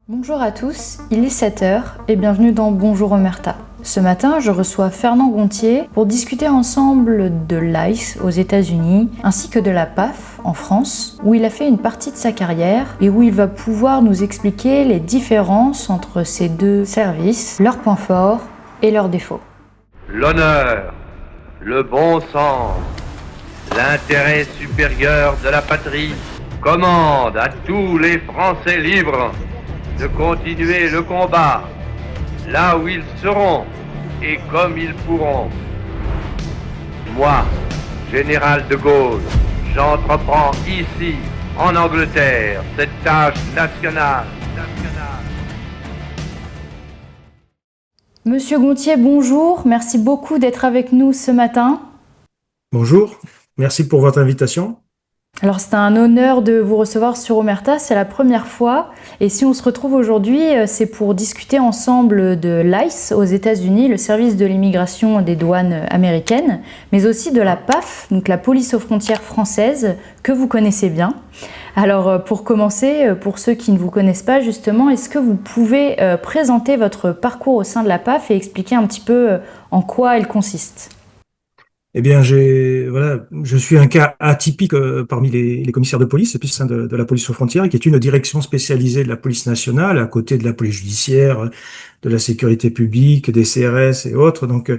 Bonjour à tous, il est 7 heures et bienvenue dans Bonjour Omerta. Ce matin, je reçois Fernand Gontier pour discuter ensemble de l'ICE aux États-Unis ainsi que de la PAF en France, où il a fait une partie de sa carrière et où il va pouvoir nous expliquer les différences entre ces deux services, leurs points forts et leurs défauts. L'honneur, le bon sens, l'intérêt supérieur de la patrie commande à tous les Français libres de continuer le combat là où ils seront et comme ils pourront. Moi, général de Gaulle, j'entreprends ici, en Angleterre, cette tâche nationale. Monsieur Gontier, bonjour, merci beaucoup d'être avec nous ce matin. Bonjour, merci pour votre invitation. Alors c'est un honneur de vous recevoir sur Omerta, c'est la première fois. Et si on se retrouve aujourd'hui, c'est pour discuter ensemble de l'ICE aux États-Unis, le service de l'immigration des douanes américaines, mais aussi de la PAF, donc la police aux frontières française, que vous connaissez bien. Alors pour commencer, pour ceux qui ne vous connaissent pas justement, est-ce que vous pouvez présenter votre parcours au sein de la PAF et expliquer un petit peu en quoi elle consiste ? Eh bien, je suis un cas atypique parmi les commissaires de police, et puis au sein de la police aux frontières, qui est une direction spécialisée de la police nationale, à côté de la police judiciaire, de la sécurité publique, des CRS et autres. Donc,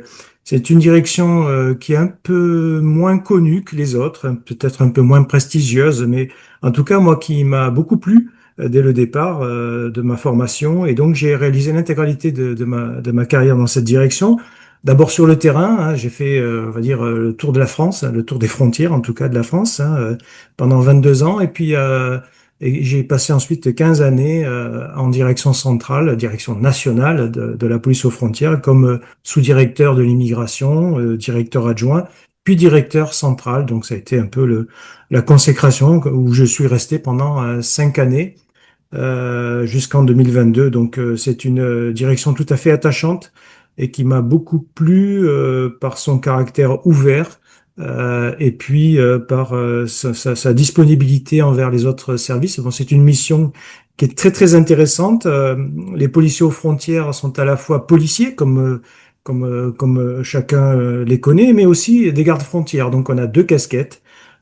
c'est une direction qui est un peu moins connue que les autres, peut-être un peu moins prestigieuse, mais en tout cas, moi, qui m'a beaucoup plu dès le départ de ma formation, et donc j'ai réalisé l'intégralité de ma carrière dans cette direction. D'abord sur le terrain, hein, j'ai fait, on va dire, le tour de la France, le tour des frontières en tout cas de la France, pendant 22 ans. Et puis et j'ai passé ensuite 15 années en direction centrale, direction nationale de la police aux frontières, comme sous-directeur de l'immigration, directeur adjoint, puis directeur central. Donc ça a été un peu la consécration où je suis resté pendant 5 années. Jusqu'en 2022. Donc, c'est une direction tout à fait attachante et qui m'a beaucoup plu par son caractère ouvert et puis par sa disponibilité envers les autres services. Bon, c'est une mission qui est très très intéressante. Les policiers aux frontières sont à la fois policiers, comme chacun les connaît, mais aussi des gardes frontières. Donc, on a deux casquettes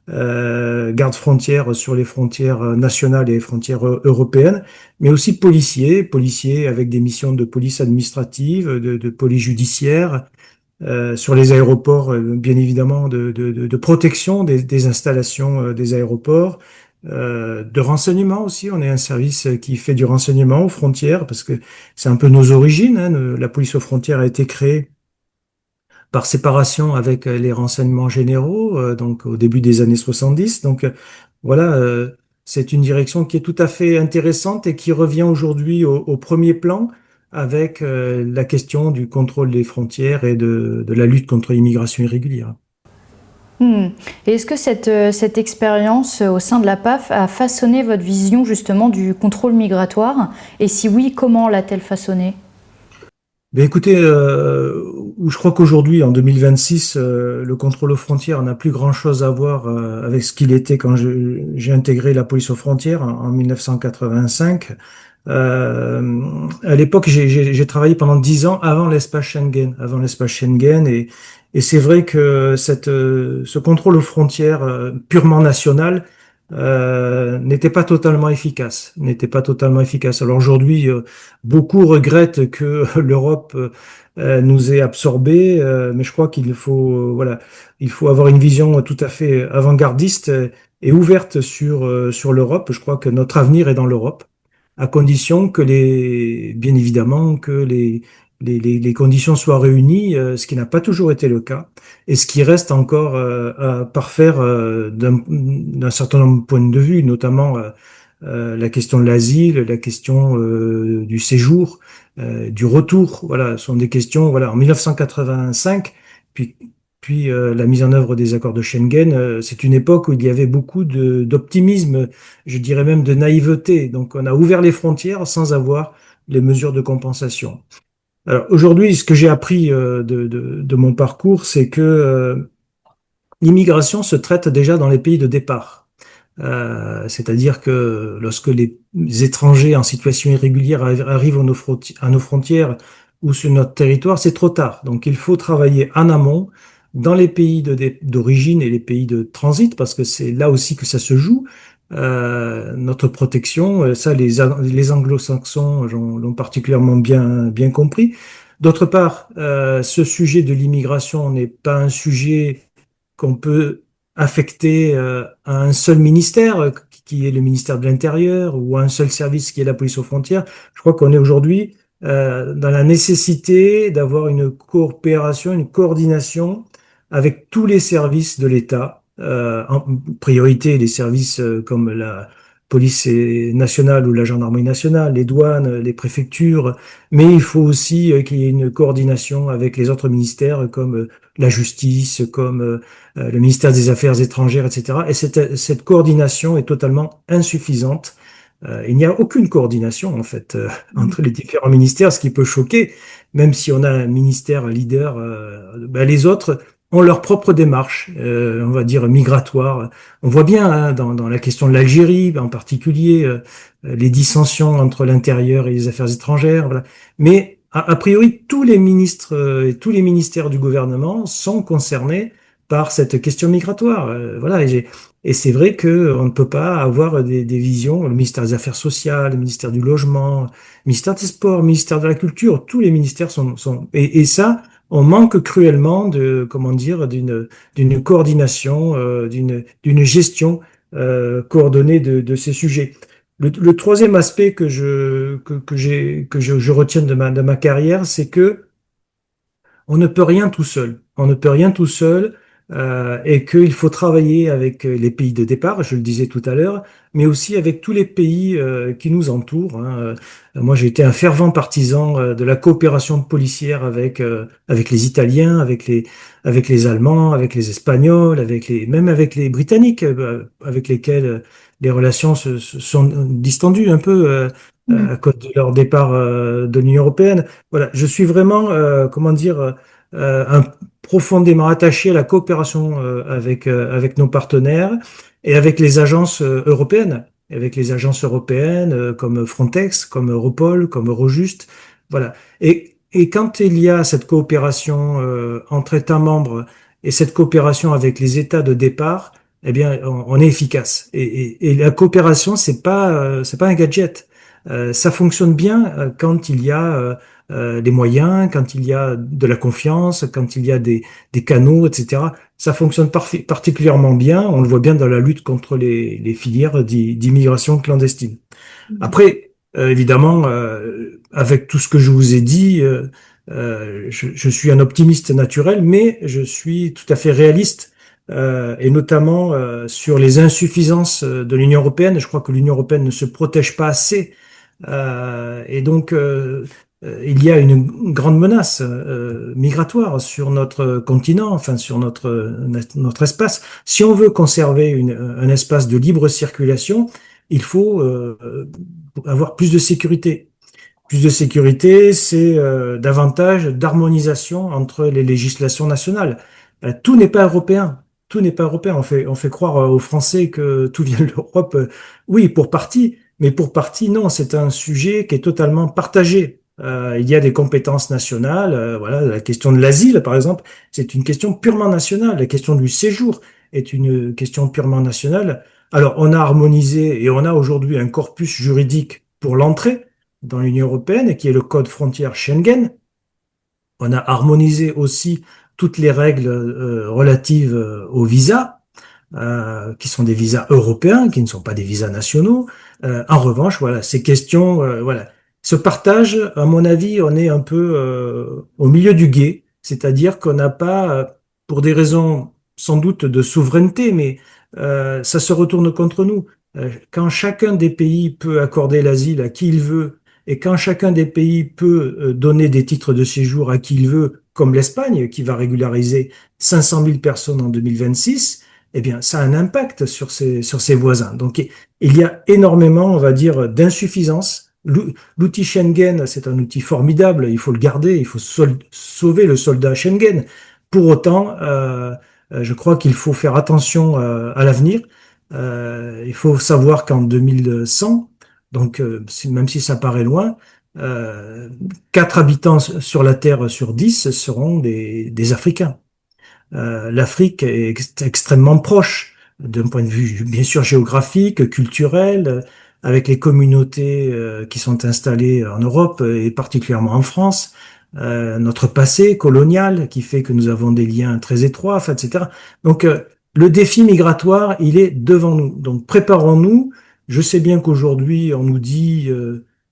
garde-frontières sur les frontières nationales et les frontières européennes, mais aussi policiers avec des missions de police administrative, de police judiciaire, sur les aéroports, bien évidemment, de protection des installations des aéroports, de renseignement aussi. On est un service qui fait du renseignement aux frontières parce que c'est un peu nos origines, hein. La police aux frontières a été créée par séparation avec les renseignements généraux, donc au début des années 70. Donc voilà, c'est une direction qui est tout à fait intéressante et qui revient aujourd'hui au premier plan avec la question du contrôle des frontières et de la lutte contre l'immigration irrégulière. Et est-ce que cette expérience au sein de la PAF a façonné votre vision justement du contrôle migratoire? Et si oui, comment l'a-t-elle façonné? Ben écoutez, je crois qu'aujourd'hui, en 2026, le contrôle aux frontières n'a plus grand-chose à voir avec ce qu'il était quand j'ai intégré la police aux frontières en 1985. À l'époque, j'ai travaillé pendant 10 ans avant l'espace Schengen, et c'est vrai que ce contrôle aux frontières purement national n'était pas totalement efficace, n'était pas totalement efficace. Alors aujourd'hui, beaucoup regrettent que l'Europe nous ait absorbés, mais je crois qu'il faut, voilà, il faut avoir une vision tout à fait avant-gardiste et ouverte sur l'Europe. Je crois que notre avenir est dans l'Europe, à condition que bien évidemment, que les conditions soient réunies, ce qui n'a pas toujours été le cas, et ce qui reste encore à parfaire d'un certain nombre de points de vue, notamment la question de l'asile, la question du séjour, du retour. Voilà, ce sont des questions. Voilà, en 1985, puis la mise en œuvre des accords de Schengen, c'est une époque où il y avait beaucoup d'optimisme, je dirais même de naïveté. Donc, on a ouvert les frontières sans avoir les mesures de compensation. Alors aujourd'hui, ce que j'ai appris de mon parcours, c'est que l'immigration se traite déjà dans les pays de départ. C'est-à-dire que lorsque les étrangers en situation irrégulière arrivent à nos frontières ou sur notre territoire, c'est trop tard. Donc il faut travailler en amont dans les pays d'origine et les pays de transit, parce que c'est là aussi que ça se joue. Notre protection, ça les anglo-saxons l'ont particulièrement bien compris. D'autre part, ce sujet de l'immigration n'est pas un sujet qu'on peut affecter à un seul ministère, qui est le ministère de l'Intérieur, ou à un seul service qui est la police aux frontières. Je crois qu'on est aujourd'hui dans la nécessité d'avoir une coopération, une coordination avec tous les services de l'État, en priorité les services comme la police nationale ou la gendarmerie nationale, les douanes, les préfectures, mais il faut aussi qu'il y ait une coordination avec les autres ministères comme la justice, comme le ministère des Affaires étrangères, etc. Et cette coordination est totalement insuffisante. Il n'y a aucune coordination en fait entre les différents ministères, ce qui peut choquer, même si on a un ministère leader, ben, les autres ont leur propre démarche, on va dire migratoire. On voit bien hein, dans la question de l'Algérie, en particulier, les dissensions entre l'intérieur et les affaires étrangères. Voilà. Mais a priori, tous les ministres et tous les ministères du gouvernement sont concernés par cette question migratoire. Voilà. Et c'est vrai que on ne peut pas avoir des visions. Le ministère des Affaires sociales, le ministère du Logement, le ministère des Sports, le ministère de la Culture, tous les ministères et ça, on manque cruellement de, comment dire, d'une coordination, d'une gestion coordonnée de ces sujets. Le troisième aspect que je retiens de ma carrière, c'est que on ne peut rien tout seul. On ne peut rien tout seul et qu'il faut travailler avec les pays de départ, je le disais tout à l'heure, mais aussi avec tous les pays qui nous entourent. Hein. Moi, j'ai été un fervent partisan de la coopération policière avec les Italiens, avec les Allemands, avec les Espagnols, même avec les Britanniques, avec lesquels les relations se sont distendues un peu. À cause de leur départ de l'Union européenne. Voilà, je suis vraiment, comment dire, profondément attaché à la coopération avec nos partenaires et avec les agences européennes, comme Frontex, comme Europol, comme Eurojust. Voilà. Et quand il y a cette coopération entre États membres et cette coopération avec les États de départ, eh bien, on est efficace. Et la coopération, c'est pas un gadget. Ça fonctionne bien quand il y a des moyens, quand il y a de la confiance, quand il y a des canaux, etc. Ça fonctionne particulièrement bien. On le voit bien dans la lutte contre les filières d'immigration clandestine. Après, évidemment, avec tout ce que je vous ai dit, je suis un optimiste naturel, mais je suis tout à fait réaliste, et notamment sur les insuffisances de l'Union européenne. Je crois que l'Union européenne ne se protège pas assez et donc, il y a une grande menace migratoire sur notre continent, enfin sur notre espace. Si on veut conserver un espace de libre circulation, il faut avoir plus de sécurité. Plus de sécurité, c'est davantage d'harmonisation entre les législations nationales. Tout n'est pas européen. Tout n'est pas européen. On fait croire aux Français que tout vient de l'Europe. Oui, pour partie, mais pour partie, non. C'est un sujet qui est totalement partagé. Il y a des compétences nationales. Voilà, la question de l'asile, par exemple, c'est une question purement nationale. La question du séjour est une question purement nationale. Alors, on a harmonisé et on a aujourd'hui un corpus juridique pour l'entrée dans l'Union européenne, qui est le code frontière Schengen. On a harmonisé aussi toutes les règles relatives aux visas, qui sont des visas européens, qui ne sont pas des visas nationaux. En revanche, voilà, ces questions, voilà, ce partage, à mon avis, on est un peu au milieu du gué, c'est-à-dire qu'on n'a pas, pour des raisons sans doute de souveraineté, mais ça se retourne contre nous. Quand chacun des pays peut accorder l'asile à qui il veut, et quand chacun des pays peut donner des titres de séjour à qui il veut, comme l'Espagne, qui va régulariser 500 000 personnes en 2026, eh bien, ça a un impact sur ses voisins. Donc, il y a énormément, on va dire, d'insuffisance. L'outil Schengen, c'est un outil formidable, il faut le garder, il faut sauver le soldat Schengen. Pour autant, je crois qu'il faut faire attention à l'avenir. Il faut savoir qu'en 2100, donc même si ça paraît loin, euh, 4 habitants sur la Terre sur 10 seront des Africains. L'Afrique est extrêmement proche d'un point de vue bien sûr géographique, culturel, avec les communautés qui sont installées en Europe et particulièrement en France, notre passé colonial qui fait que nous avons des liens très étroits, enfin, etc. Donc le défi migratoire, il est devant nous. Donc préparons-nous. Je sais bien qu'aujourd'hui on nous dit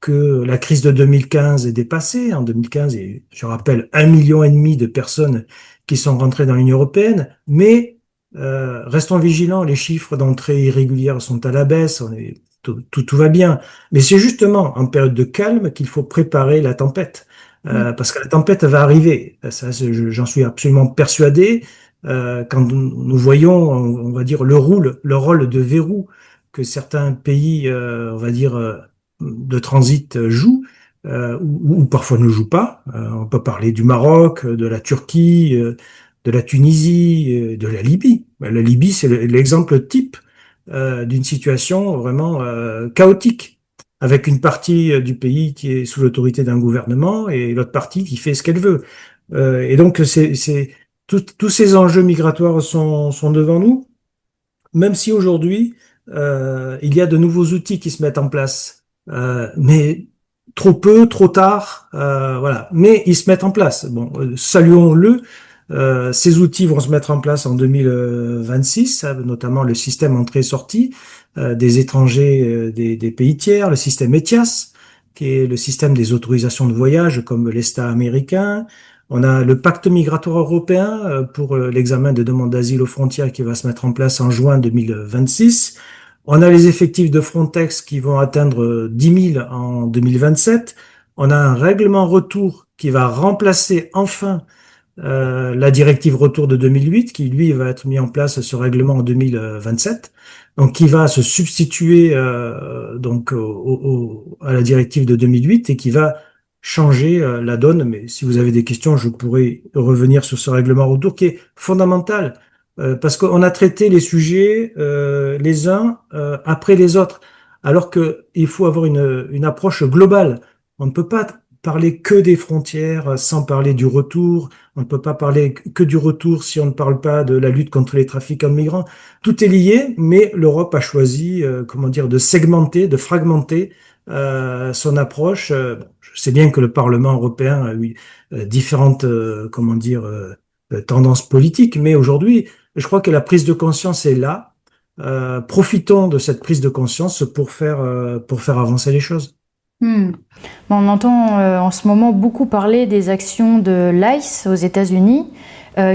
que la crise de 2015 est dépassée. En 2015, et je rappelle, 1,5 million de personnes qui sont rentrés dans l'Union européenne, mais restons vigilants, les chiffres d'entrée irrégulière sont à la baisse, tout va bien. Mais c'est justement en période de calme qu'il faut préparer la tempête, Mm. parce que la tempête va arriver. Ça, j'en suis absolument persuadé. Quand nous voyons, on va dire, le rôle de verrou que certains pays, on va dire, de transit jouent, ou parfois ne jouent pas. On peut parler du Maroc, de la Turquie, de la Tunisie, de la Libye. La Libye, c'est l'exemple type d'une situation vraiment chaotique, avec une partie du pays qui est sous l'autorité d'un gouvernement et l'autre partie qui fait ce qu'elle veut. Et donc, tous ces enjeux migratoires sont devant nous, même si aujourd'hui, il y a de nouveaux outils qui se mettent en place. Mais trop peu, trop tard, voilà. Mais ils se mettent en place. Bon, saluons-le. Ces outils vont se mettre en place en 2026, notamment le système entrée-sortie des étrangers des pays tiers, le système ETIAS, qui est le système des autorisations de voyage comme l'ESTA américain. On a le pacte migratoire européen pour l'examen de demandes d'asile aux frontières qui va se mettre en place en juin 2026. On a les effectifs de Frontex qui vont atteindre 10 000 en 2027. On a un règlement retour qui va remplacer enfin la directive retour de 2008, qui lui va être mis en place ce règlement en 2027, donc qui va se substituer donc à la directive de 2008 et qui va changer la donne. Mais si vous avez des questions, je pourrais revenir sur ce règlement retour qui est fondamental parce qu'on a traité les sujets les uns après les autres, alors que il faut avoir une approche globale. On ne peut pas parler que des frontières sans parler du retour. On ne peut pas parler que du retour si on ne parle pas de la lutte contre les trafiquants de migrants. Tout est lié, mais l'Europe a choisi, comment dire, de segmenter, de fragmenter son approche. Bon, je sais bien que le Parlement européen a eu différentes, comment dire, tendances politiques, mais aujourd'hui, je crois que la prise de conscience est là. Profitons de cette prise de conscience pour faire avancer les choses. Hmm. On entend en ce moment beaucoup parler des actions de l'ICE aux États-Unis,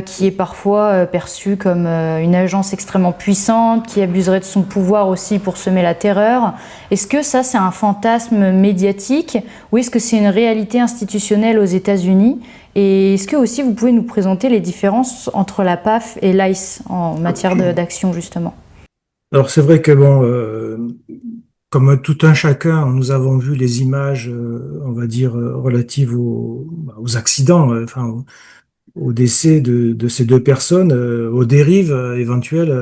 qui est parfois perçue comme une agence extrêmement puissante, qui abuserait de son pouvoir aussi pour semer la terreur. Est-ce que ça, c'est un fantasme médiatique ou est-ce que c'est une réalité institutionnelle aux États-Unis? Et est-ce que aussi vous pouvez nous présenter les différences entre la PAF et l'ICE en matière d'action justement? Alors c'est vrai que bon, comme tout un chacun, nous avons vu les images, on va dire, relatives aux accidents, enfin au décès de ces deux personnes, aux dérives éventuelles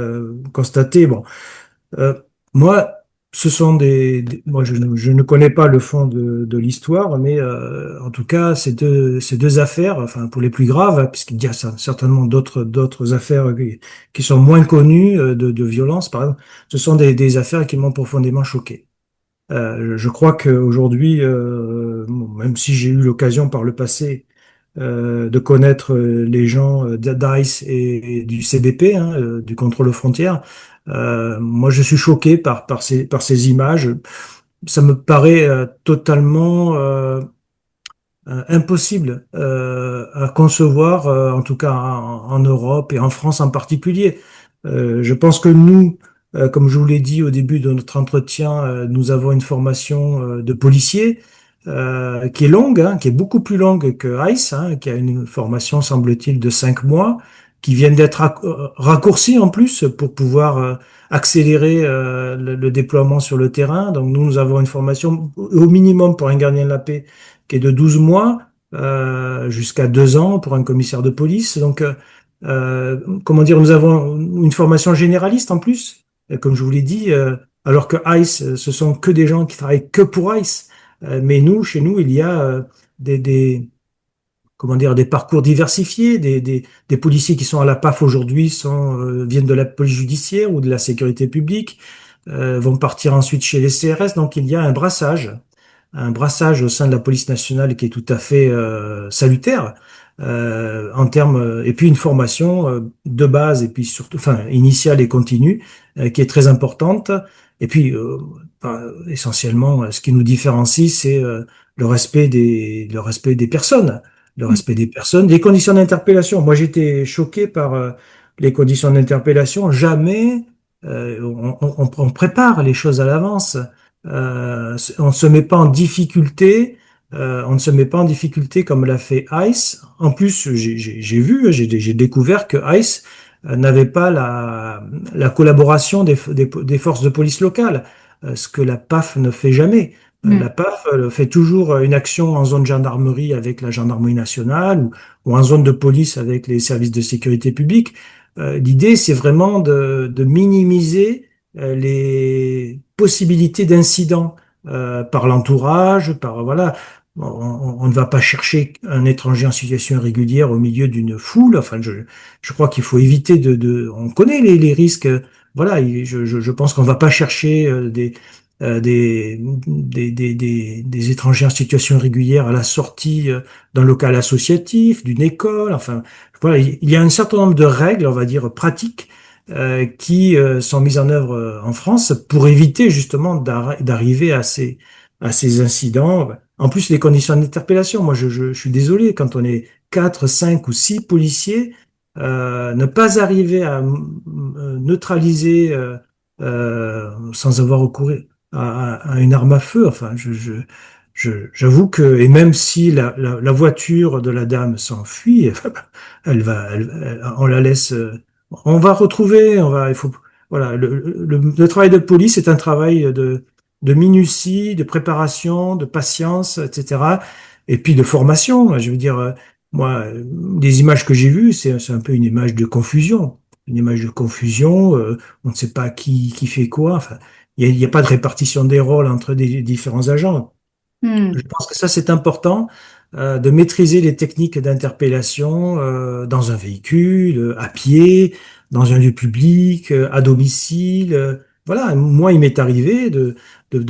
constatées. Bon, euh, moi, ce sont moi, je ne connais pas le fond de l'histoire, mais en tout cas, ces deux affaires, enfin pour les plus graves, hein, puisqu'il y a certainement d'autres affaires qui sont moins connues de violence, par exemple, ce sont des affaires qui m'ont profondément choqué. Je crois qu'aujourd'hui, bon, même si j'ai eu l'occasion par le passé de connaître les gens d'ICE et du CBP, hein, du contrôle aux frontières, moi je suis choqué par ces images. Ça me paraît totalement impossible à concevoir, en tout cas en Europe et en France en particulier. Je pense que nous, comme je vous l'ai dit au début de notre entretien, nous avons une formation de policiers qui est longue, hein, qui est beaucoup plus longue que ICE, hein, qui a une formation, semble-t-il, de 5 mois, qui viennent d'être raccourcies en plus pour pouvoir accélérer le déploiement sur le terrain. Donc nous avons une formation au minimum pour un gardien de la paix qui est de 12 mois jusqu'à 2 ans pour un commissaire de police. Donc, comment dire, nous avons une formation généraliste en plus. comme je vous l'ai dit, alors que ICE, ce sont que des gens qui travaillent que pour ICE. Mais nous, chez nous, il y a des comment dire, des parcours diversifiés, des policiers qui sont à la PAF aujourd'hui viennent de la police judiciaire ou de la sécurité publique, vont partir ensuite chez les CRS. Donc il y a un brassage au sein de la police nationale qui est tout à fait salutaire en termes, et puis une formation de base et puis surtout, enfin initiale et continue, qui est très importante. Et puis essentiellement, ce qui nous différencie, c'est le respect des personnes, le respect des personnes, les conditions d'interpellation. Moi, j'étais choqué par les conditions d'interpellation. Jamais on prépare les choses à l'avance. On ne se met pas en difficulté. On ne se met pas en difficulté comme l'a fait ICE. En plus, j'ai vu, j'ai découvert que ICE n'avait pas la collaboration des forces de police locales, ce que la PAF ne fait jamais. La Mm. PAF fait toujours une action en zone gendarmerie avec la gendarmerie nationale ou en zone de police avec les services de sécurité publique. L'idée, c'est vraiment de minimiser les possibilités d'incidents par l'entourage, par voilà. On ne va pas chercher un étranger en situation irrégulière au milieu d'une foule. Enfin, je crois qu'il faut éviter on connaît les risques. Voilà, je pense qu'on ne va pas chercher des étrangers en situation irrégulière à la sortie d'un local associatif, d'une école. Enfin, voilà, il y a un certain nombre de règles, on va dire, pratiques qui sont mises en œuvre en France pour éviter justement d'arriver à ces incidents. En plus, les conditions d'interpellation, moi je suis désolé, quand on est 4, 5 ou 6 policiers, ne pas arriver à neutraliser sans avoir recouru à une arme à feu, enfin, j'avoue que, et même si la voiture de la dame s'enfuit, on la laisse, on va retrouver, il faut, voilà, le travail de police est un travail de minutie, de préparation, de patience, etc. Et puis de formation. Je veux dire, moi, des images que j'ai vues, c'est un peu une image de confusion. Une image de confusion, on ne sait pas qui fait quoi. Enfin, il y a pas de répartition des rôles entre des différents agents. Je Mm. pense que ça, c'est important de maîtriser les techniques d'interpellation dans un véhicule, à pied, dans un lieu public, à domicile. Voilà, moi, il m'est arrivé de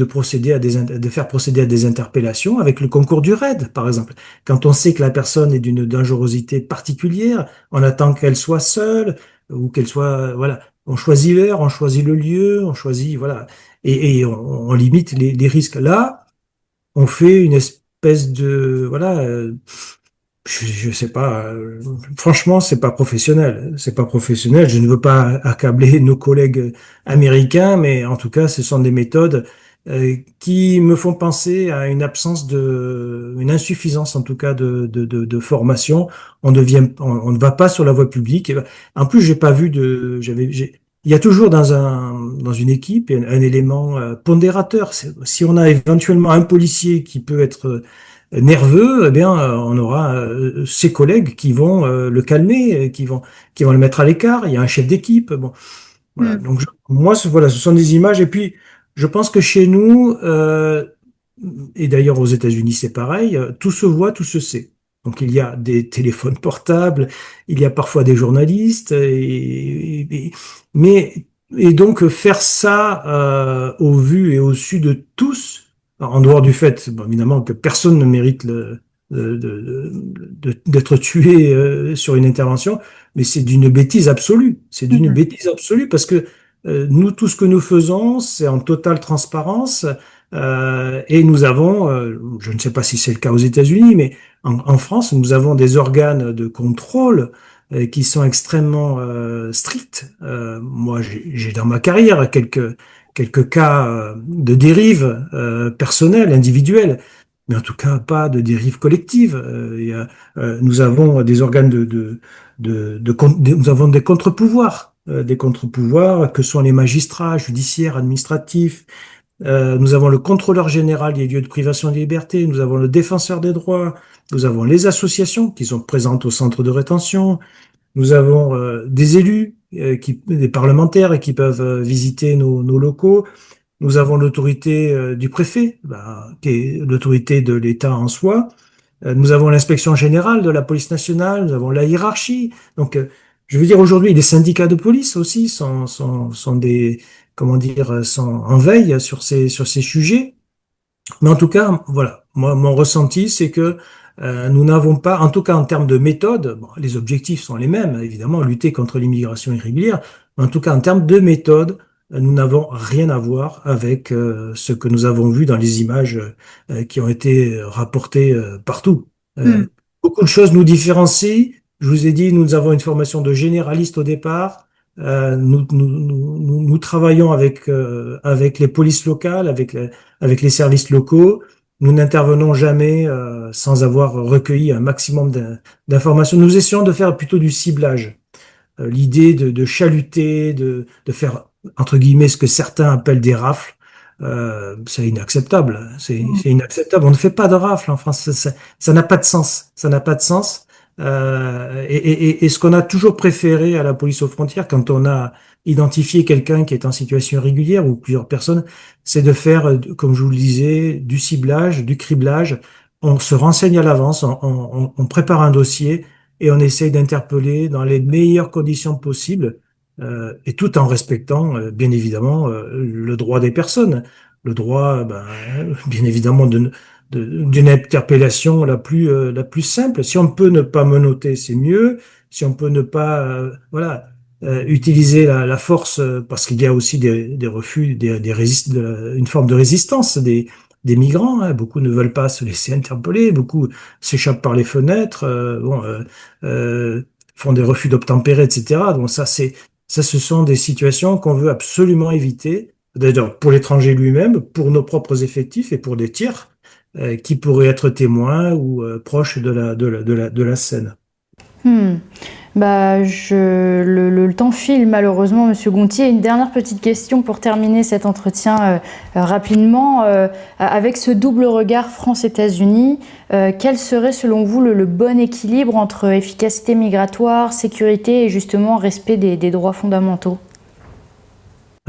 procéder de faire procéder à des interpellations avec le concours du RAID, par exemple. Quand on sait que la personne est d'une dangerosité particulière, on attend qu'elle soit seule ou qu'elle soit, voilà. On choisit l'heure, on choisit le lieu, on choisit, voilà, et on limite les risques. Là, on fait une espèce de voilà je sais pas franchement c'est pas professionnel, je ne veux pas accabler nos collègues américains, mais en tout cas ce sont des méthodes qui me font penser à une insuffisance en tout cas de formation. On ne va pas sur la voie publique. En plus, j'ai pas vu il y a toujours dans une équipe un élément pondérateur. Si on a éventuellement un policier qui peut être nerveux, eh bien, on aura ses collègues qui vont le calmer, qui vont le mettre à l'écart. Il y a un chef d'équipe. Bon, voilà. Mm. Donc, moi, voilà, ce sont des images. Et puis, je pense que chez nous, et d'ailleurs aux États-Unis, c'est pareil, tout se voit, tout se sait. Donc, il y a des téléphones portables, il y a parfois des journalistes, mais et donc faire ça au vu et au su de tous, en dehors du fait, bon, évidemment, que personne ne mérite d'être tué sur une intervention, mais c'est d'une bêtise absolue. C'est d'une Mhm. bêtise absolue parce que nous, tout ce que nous faisons, c'est en totale transparence. Et nous avons, je ne sais pas si c'est le cas aux États-Unis, mais en France, nous avons des organes de contrôle qui sont extrêmement stricts. Moi, j'ai dans ma carrière quelques cas de dérive personnelle, individuelle, mais en tout cas pas de dérive collective. Nous avons des organes nous avons des contre-pouvoirs que sont les magistrats judiciaires, administratifs. Nous avons le contrôleur général des lieux de privation de liberté, nous avons le défenseur des droits, nous avons les associations qui sont présentes au centre de rétention, Nous avons des élus, des parlementaires qui peuvent visiter nos locaux. Nous avons l'autorité du préfet, bah, qui est l'autorité de l'État en soi. Nous avons l'inspection générale de la police nationale, nous avons la hiérarchie. Donc, je veux dire, aujourd'hui, les syndicats de police aussi sont des, comment dire, sont en veille sur ces sujets. Mais en tout cas, voilà, moi, mon ressenti, c'est que nous n'avons pas, en tout cas en termes de méthode, bon, les objectifs sont les mêmes, évidemment, lutter contre l'immigration irrégulière, mais en tout cas en termes de méthode, nous n'avons rien à voir avec ce que nous avons vu dans les images qui ont été rapportées partout. Euh, Hmm. Beaucoup de choses nous différencient. Je vous ai dit, nous avons une formation de généraliste au départ. Nous travaillons avec les polices locales, avec les services locaux. Nous n'intervenons jamais sans avoir recueilli un maximum d'informations. Nous essayons de faire plutôt du ciblage. L'idée de chaluter, de faire, entre guillemets, ce que certains appellent des rafles, c'est inacceptable. C'est inacceptable. On ne fait pas de rafles en France. Ça n'a pas de sens. Ça n'a pas de sens. Et ce qu'on a toujours préféré à la police aux frontières, quand on a identifié quelqu'un qui est en situation irrégulière ou plusieurs personnes, c'est de faire, comme je vous le disais, du ciblage, du criblage. On se renseigne à l'avance, on prépare un dossier et on essaye d'interpeller dans les meilleures conditions possibles, et tout en respectant, bien évidemment, le droit des personnes, le droit, ben, bien évidemment, d'une interpellation la plus simple. Si on peut ne pas menotter, c'est mieux. Si on peut ne pas, voilà, utiliser la force, parce qu'il y a aussi des refus, une forme de résistance des migrants. Hein. Beaucoup ne veulent pas se laisser interpeller, beaucoup s'échappent par les fenêtres, font des refus d'obtempérer, etc. Donc ça, ce sont des situations qu'on veut absolument éviter. D'ailleurs, pour l'étranger lui-même, pour nos propres effectifs et pour des tiers qui pourraient être témoins ou proches de la scène. Hmm. Bah, le temps file malheureusement, Monsieur Gontier. Une dernière petite question pour terminer cet entretien rapidement. Avec ce double regard France-États-Unis, quel serait selon vous le bon équilibre entre efficacité migratoire, sécurité et justement respect des droits fondamentaux?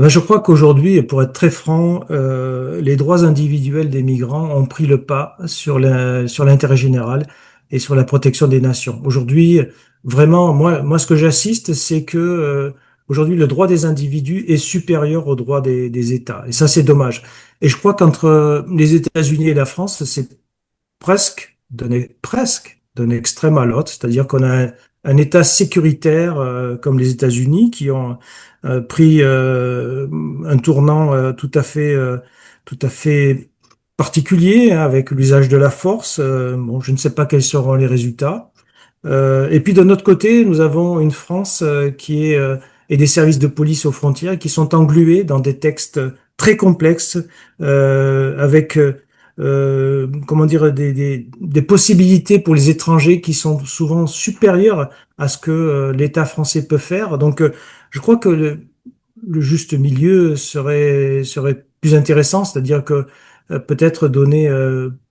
Eh ben, je crois qu'aujourd'hui, et pour être très franc, les droits individuels des migrants ont pris le pas sur l'intérêt général et sur la protection des nations. Aujourd'hui, vraiment, moi, ce que j'assiste, c'est que aujourd'hui, le droit des individus est supérieur au droit des États. Et ça, c'est dommage. Et je crois qu'entre les États-Unis et la France, c'est presque d'un extrême à l'autre. C'est-à-dire qu'on a un État sécuritaire comme les États-Unis qui ont pris un tournant tout à fait particulier hein, avec l'usage de la force. Bon, je ne sais pas quels seront les résultats. Et puis de notre côté, nous avons une France et des services de police aux frontières qui sont englués dans des textes très complexes avec comment dire des possibilités pour les étrangers qui sont souvent supérieures à ce que l'État français peut faire. Donc je crois que le juste milieu serait plus intéressant, c'est-à-dire que peut-être donner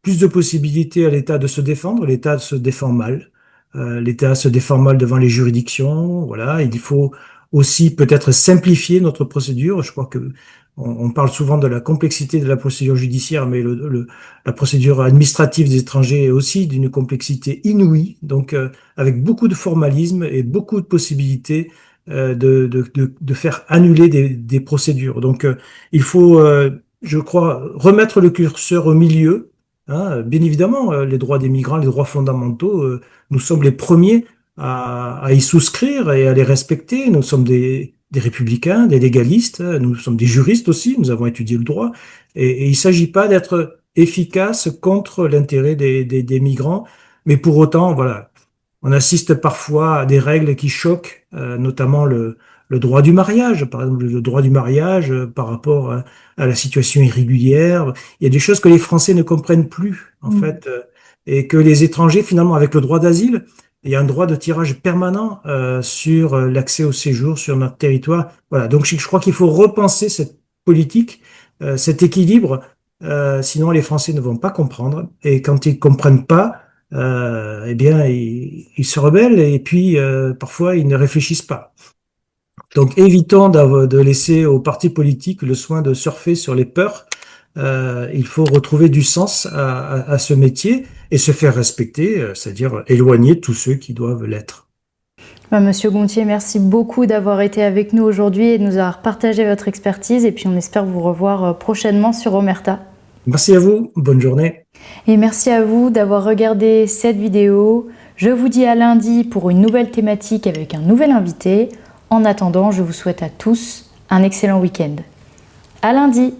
plus de possibilités à l'État de se défendre. L'État se défend mal. L'État se défend mal devant les juridictions. Voilà, il faut aussi peut-être simplifier notre procédure. Je crois que on parle souvent de la complexité de la procédure judiciaire, mais la procédure administrative des étrangers est aussi d'une complexité inouïe. Donc, avec beaucoup de formalisme et beaucoup de possibilités de faire annuler des procédures. Donc, il faut, je crois, remettre le curseur au milieu. Hein. Bien évidemment, les droits des migrants, les droits fondamentaux, nous sommes les premiers à y souscrire et à les respecter. Nous sommes des républicains, des légalistes, nous sommes des juristes aussi, nous avons étudié le droit. Et il ne s'agit pas d'être efficace contre l'intérêt des migrants, mais pour autant, voilà, on assiste parfois à des règles qui choquent, notamment le droit du mariage, par exemple le droit du mariage par rapport à la situation irrégulière. Il y a des choses que les Français ne comprennent plus, en fait, et que les étrangers, finalement, avec le droit d'asile, il y a un droit de tirage permanent sur l'accès au séjour sur notre territoire. Voilà, donc je crois qu'il faut repenser cette politique, cet équilibre, sinon les Français ne vont pas comprendre, et quand ils comprennent pas, eh bien, ils se rebellent et puis parfois ils ne réfléchissent pas. Donc, évitons de laisser aux partis politiques le soin de surfer sur les peurs. Il faut retrouver du sens à ce métier et se faire respecter, c'est-à-dire éloigner tous ceux qui doivent l'être. Monsieur Gontier, merci beaucoup d'avoir été avec nous aujourd'hui et de nous avoir partagé votre expertise. Et puis on espère vous revoir prochainement sur Omerta. Merci à vous, bonne journée. Et merci à vous d'avoir regardé cette vidéo. Je vous dis à lundi pour une nouvelle thématique avec un nouvel invité. En attendant, je vous souhaite à tous un excellent week-end. À lundi!